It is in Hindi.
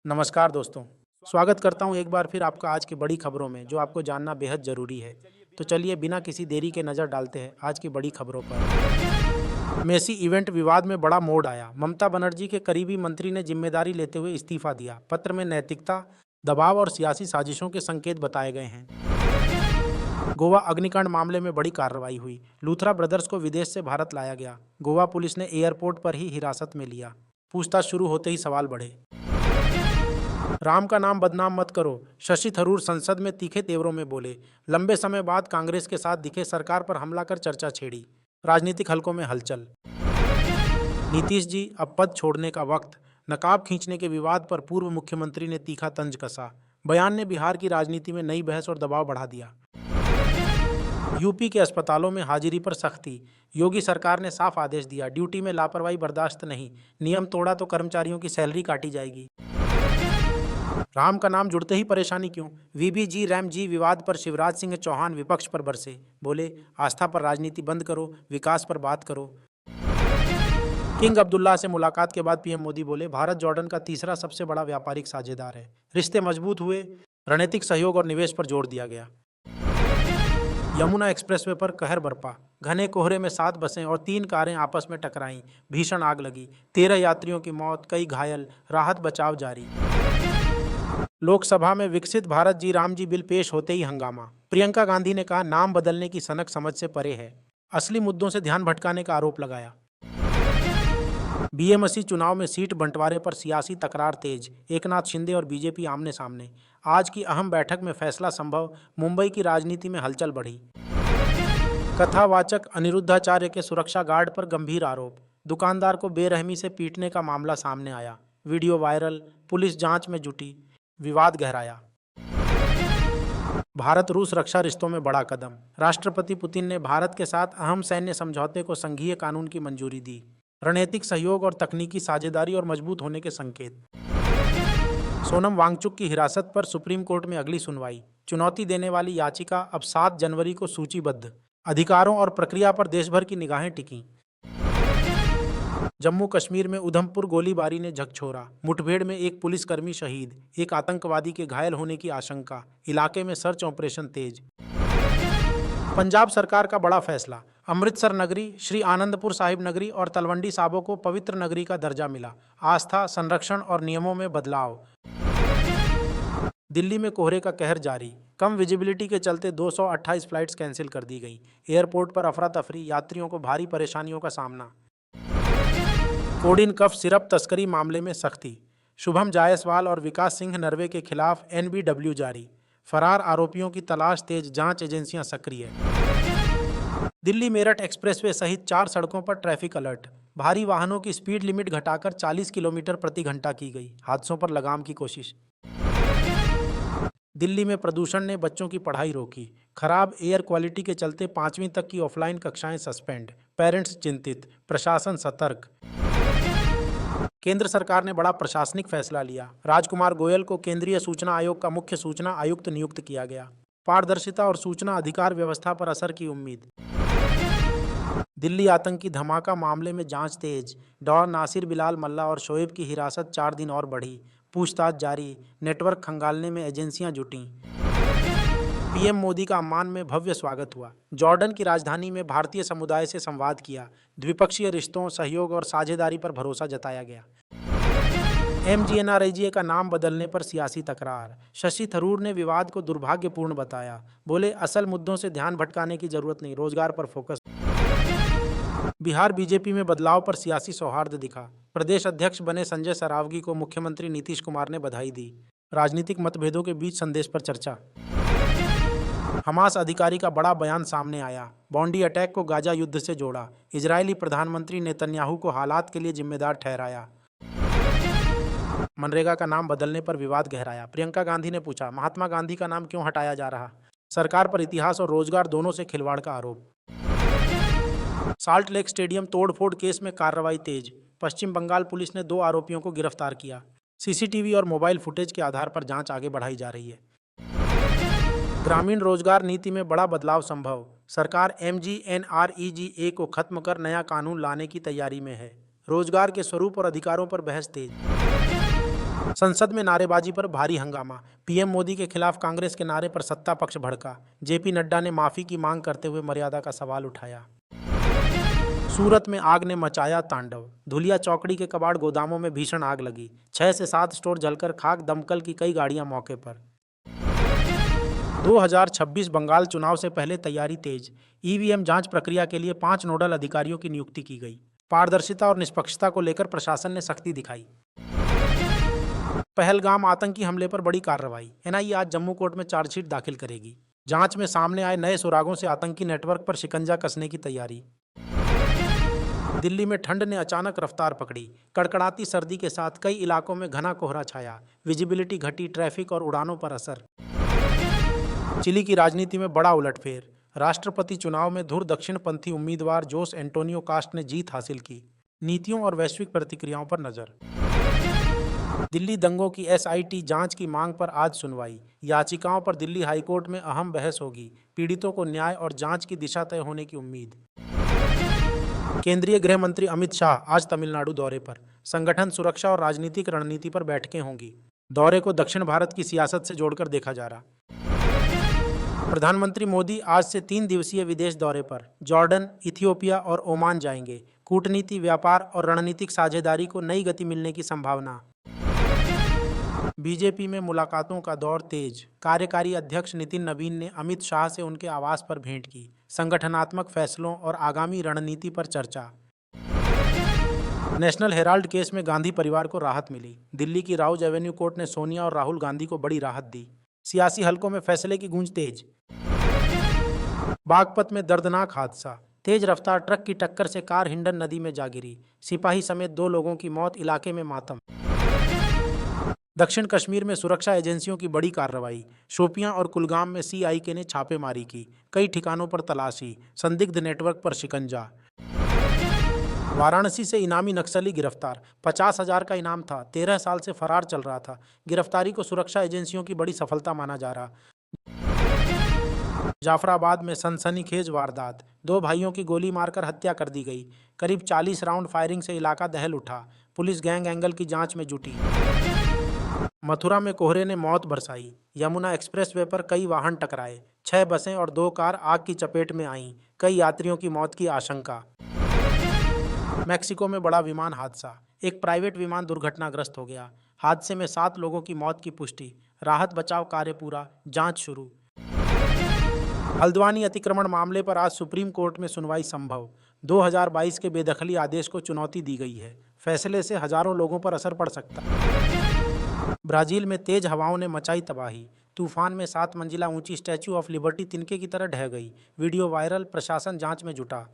नमस्कार दोस्तों, स्वागत करता हूं एक बार फिर आपका आज की बड़ी खबरों में जो आपको जानना बेहद ज़रूरी है। तो चलिए बिना किसी देरी के नज़र डालते हैं आज की बड़ी खबरों पर। मेसी इवेंट विवाद में बड़ा मोड़ आया। ममता बनर्जी के करीबी मंत्री ने जिम्मेदारी लेते हुए इस्तीफा दिया। पत्र में नैतिकता, दबाव और सियासी साजिशों के संकेत बताए गए हैं। गोवा अग्निकांड मामले में बड़ी कार्रवाई हुई। लूथरा ब्रदर्स को विदेश से भारत लाया गया। गोवा पुलिस ने एयरपोर्ट पर ही हिरासत में लिया। पूछताछ शुरू होते ही सवाल बढ़े। राम का नाम बदनाम मत करो, शशि थरूर संसद में तीखे तेवरों में बोले। लंबे समय बाद कांग्रेस के साथ दिखे, सरकार पर हमला कर चर्चा छेड़ी। राजनीतिक हलकों में हलचल। नीतीश जी अब पद छोड़ने का वक्त। नकाब खींचने के विवाद पर पूर्व मुख्यमंत्री ने तीखा तंज कसा। बयान ने बिहार की राजनीति में नई बहस और दबाव बढ़ा दिया। यूपी के अस्पतालों में हाजिरी पर सख्ती। योगी सरकार ने साफ आदेश दिया, ड्यूटी में लापरवाही बर्दाश्त नहीं। नियम तोड़ा तो कर्मचारियों की सैलरी काटी जाएगी। राम का नाम जुड़ते ही परेशानी क्यों? वीबी जी रैम जी विवाद पर शिवराज सिंह चौहान विपक्ष पर बरसे। बोले, आस्था पर राजनीति बंद करो, विकास पर बात करो। किंग अब्दुल्ला से मुलाकात के बाद पीएम मोदी बोले, भारत जॉर्डन का तीसरा सबसे बड़ा व्यापारिक साझेदार है। रिश्ते मजबूत हुए। रणनीतिक सहयोग और निवेश पर जोर दिया गया। यमुना एक्सप्रेसवे पर कहर बरपा। घने कोहरे में 7 बसें और 3 कारें आपस में टकराईं। भीषण आग लगी। 13 यात्रियों की मौत, कई घायल। राहत बचाव जारी। लोकसभा में विकसित भारत जी राम जी बिल पेश होते ही हंगामा। प्रियंका गांधी ने कहा, नाम बदलने की सनक समझ से परे है। असली मुद्दों से ध्यान भटकाने का आरोप लगाया। बीएमसी चुनाव में सीट बंटवारे पर सियासी तकरार तेज। एकनाथ शिंदे और बीजेपी आमने सामने। आज की अहम बैठक में फैसला संभव। मुंबई की राजनीति में हलचल बढ़ी। कथावाचक अनिरुद्धाचार्य के सुरक्षा गार्ड पर गंभीर आरोप। दुकानदार को बेरहमी से पीटने का मामला सामने आया। Video viral. पुलिस जांच में जुटी। विवाद गहराया। भारत रूस रक्षा रिश्तों में बड़ा कदम। राष्ट्रपति पुतिन ने भारत के साथ अहम सैन्य समझौते को संघीय कानून की मंजूरी दी। रणनीतिक सहयोग और तकनीकी साझेदारी और मजबूत होने के संकेत। सोनम वांगचुक की हिरासत पर सुप्रीम कोर्ट में अगली सुनवाई। चुनौती देने वाली याचिका अब 7 जनवरी को सूचीबद्ध। अधिकारों और प्रक्रिया पर देशभर की निगाहें टिकीं। जम्मू कश्मीर में उधमपुर गोलीबारी ने झकझोरा। मुठभेड़ में एक पुलिसकर्मी शहीद। एक आतंकवादी के घायल होने की आशंका। इलाके में सर्च ऑपरेशन तेज। पंजाब सरकार का बड़ा फैसला। अमृतसर नगरी, श्री आनंदपुर साहिब नगरी और तलवंडी साबो को पवित्र नगरी का दर्जा मिला। आस्था, संरक्षण और नियमों में बदलाव। दिल्ली में कोहरे का कहर जारी। कम विजिबिलिटी के चलते 228 फ्लाइट्स कैंसिल कर दी गई। एयरपोर्ट पर अफरा तफरी, यात्रियों को भारी परेशानियों का सामना। कोडिन कफ सिरप तस्करी मामले में सख्ती। शुभम जायसवाल और विकास सिंह नरवे के खिलाफ एनबीडब्ल्यू जारी। फरार आरोपियों की तलाश तेज, जांच एजेंसियां सक्रिय। दिल्ली मेरठ एक्सप्रेसवे सहित 4 सड़कों पर ट्रैफिक अलर्ट। भारी वाहनों की स्पीड लिमिट घटाकर 40 किलोमीटर प्रति घंटा की गई। हादसों पर लगाम की कोशिश। दिल्ली में प्रदूषण ने बच्चों की पढ़ाई रोकी। खराब एयर क्वालिटी के चलते 5वीं तक की ऑफलाइन कक्षाएं सस्पेंड। पेरेंट्स चिंतित, प्रशासन सतर्क। केंद्र सरकार ने बड़ा प्रशासनिक फैसला लिया। राजकुमार गोयल को केंद्रीय सूचना आयोग का मुख्य सूचना आयुक्त नियुक्त किया गया। पारदर्शिता और सूचना अधिकार व्यवस्था पर असर की उम्मीद। दिल्ली आतंकी धमाका मामले में जांच तेज। डॉन नासिर बिलाल मल्ला और शोएब की हिरासत 4 दिन और बढ़ी। पूछताछ जारी। नेटवर्क खंगालने में एजेंसियां जुटीं। पीएम मोदी का अम्मान में भव्य स्वागत हुआ। जॉर्डन की राजधानी में भारतीय समुदाय से संवाद किया। द्विपक्षीय रिश्तों, सहयोग और साझेदारी पर भरोसा जताया गया। एमजीएनआरईजीए का नाम बदलने पर सियासी तकरार। शशि थरूर ने विवाद को दुर्भाग्यपूर्ण बताया। बोले, असल मुद्दों से ध्यान भटकाने की जरूरत नहीं, रोजगार पर फोकस। बिहार बीजेपी में बदलाव पर सियासी सौहार्द दिखा। प्रदेश अध्यक्ष बने संजय सरावगी को मुख्यमंत्री नीतीश कुमार ने बधाई दी। राजनीतिक मतभेदों के बीच संदेश पर चर्चा। हमास अधिकारी का बड़ा बयान सामने आया। बॉन्डी अटैक को गाजा युद्ध से जोड़ा। इजरायली प्रधानमंत्री नेतन्याहू को हालात के लिए जिम्मेदार ठहराया। मनरेगा का नाम बदलने पर विवाद गहराया। प्रियंका गांधी ने पूछा, महात्मा गांधी का नाम क्यों हटाया जा रहा? सरकार पर इतिहास और रोजगार दोनों से खिलवाड़ का आरोप। साल्ट लेक स्टेडियम तोड़फोड़ केस में कार्रवाई तेज। पश्चिम बंगाल पुलिस ने 2 आरोपियों को गिरफ्तार किया। सीसीटीवी और मोबाइल फुटेज के आधार पर जांच आगे बढ़ाई जा रही है। ग्रामीण रोजगार नीति में बड़ा बदलाव संभव। सरकार एमजीएनआरईजीए को खत्म कर नया कानून लाने की तैयारी में है। रोजगार के स्वरूप और अधिकारों पर बहस तेज। संसद में नारेबाजी पर भारी हंगामा। पीएम मोदी के खिलाफ कांग्रेस के नारे पर सत्ता पक्ष भड़का। जेपी नड्डा ने माफी की मांग करते हुए मर्यादा का सवाल उठाया। सूरत में आग ने मचाया तांडव। धुलिया चौकड़ी के कबाड़ गोदामों में भीषण आग लगी। 6 से 7 स्टोर जलकर खाक, दमकल की कई गाड़ियां मौके पर। 2026 बंगाल चुनाव से पहले तैयारी तेज। ईवीएम जांच प्रक्रिया के लिए 5 नोडल अधिकारियों की नियुक्ति की गई। पारदर्शिता और निष्पक्षता को लेकर प्रशासन ने सख्ती दिखाई। पहलगाम आतंकी हमले पर बड़ी कार्रवाई। एनआईए आज जम्मू कोर्ट में चार्जशीट दाखिल करेगी। जांच में सामने आए नए सुरागों से आतंकी नेटवर्क पर शिकंजा कसने की तैयारी। दिल्ली में ठंड ने अचानक रफ्तार पकड़ी। कड़कड़ाती सर्दी के साथ कई इलाकों में घना कोहरा छाया। विजिबिलिटी घटी, ट्रैफिक और उड़ानों पर असर। चिली की राजनीति में बड़ा उलटफेर। राष्ट्रपति चुनाव में धुर दक्षिणपंथी उम्मीदवार जोस एंटोनियो कास्ट ने जीत हासिल की। नीतियों और वैश्विक प्रतिक्रियाओं पर नजर। दिल्ली दंगों की एसआईटी जांच की मांग पर आज सुनवाई। याचिकाओं पर दिल्ली हाईकोर्ट में अहम बहस होगी। पीड़ितों को न्याय और जांच की दिशा तय होने की उम्मीद। केंद्रीय गृह मंत्री अमित शाह आज तमिलनाडु दौरे पर। संगठन, सुरक्षा और राजनीतिक रणनीति पर बैठकें होंगी। दौरे को दक्षिण भारत की सियासत से जोड़कर देखा जा रहा। प्रधानमंत्री मोदी आज से 3 दिवसीय विदेश दौरे पर जॉर्डन, इथियोपिया और ओमान जाएंगे। कूटनीति, व्यापार और रणनीतिक साझेदारी को नई गति मिलने की संभावना। बीजेपी में मुलाकातों का दौर तेज। कार्यकारी अध्यक्ष नितिन नवीन ने अमित शाह से उनके आवास पर भेंट की। संगठनात्मक फैसलों और आगामी रणनीति पर चर्चा। नेशनल हेराल्ड केस में गांधी परिवार को राहत मिली। दिल्ली की राउज एवेन्यू कोर्ट ने सोनिया और राहुल गांधी को बड़ी राहत दी। सियासी हलकों में फैसले की गूंज तेज। बागपत में दर्दनाक हादसा। तेज रफ्तार ट्रक की टक्कर से कार हिंडन नदी में जा गिरी। सिपाही समेत 2 लोगों की मौत, इलाके में मातम। दक्षिण कश्मीर में सुरक्षा एजेंसियों की बड़ी कार्रवाई। शोपियां और कुलगाम में सीआईके ने छापेमारी की। कई ठिकानों पर तलाशी, संदिग्ध नेटवर्क पर शिकंजा। वाराणसी से इनामी नक्सली गिरफ्तार। 50,000 का इनाम था। 13 साल से फरार चल रहा था। गिरफ्तारी को सुरक्षा एजेंसियों की बड़ी सफलता माना जा रहा। जाफराबाद में सनसनीखेज वारदात। 2 भाइयों की गोली मारकर हत्या कर दी गई। करीब 40 राउंड फायरिंग से इलाका दहल उठा। पुलिस गैंग एंगल की जांच में जुटी। मथुरा में कोहरे ने मौत बरसाई। यमुना एक्सप्रेसवे पर कई वाहन टकराए। 6 बसें और 2 कार आग की चपेट में आईं। कई यात्रियों की मौत की आशंका। मैक्सिको में बड़ा विमान हादसा। एक प्राइवेट विमान दुर्घटनाग्रस्त हो गया। हादसे में 7 लोगों की मौत की पुष्टि। राहत बचाव कार्य पूरा, जांच शुरू। हल्द्वानी अतिक्रमण मामले पर आज सुप्रीम कोर्ट में सुनवाई संभव। 2022 के बेदखली आदेश को चुनौती दी गई है। फैसले से हजारों लोगों पर असर पड़ सकता है। ब्राजील में तेज हवाओं ने मचाई तबाही। तूफान में 7 मंजिला ऊंची स्टैच्यू ऑफ लिबर्टी तिनके की तरह ढह गई। वीडियो वायरल, प्रशासन जांच में जुटा।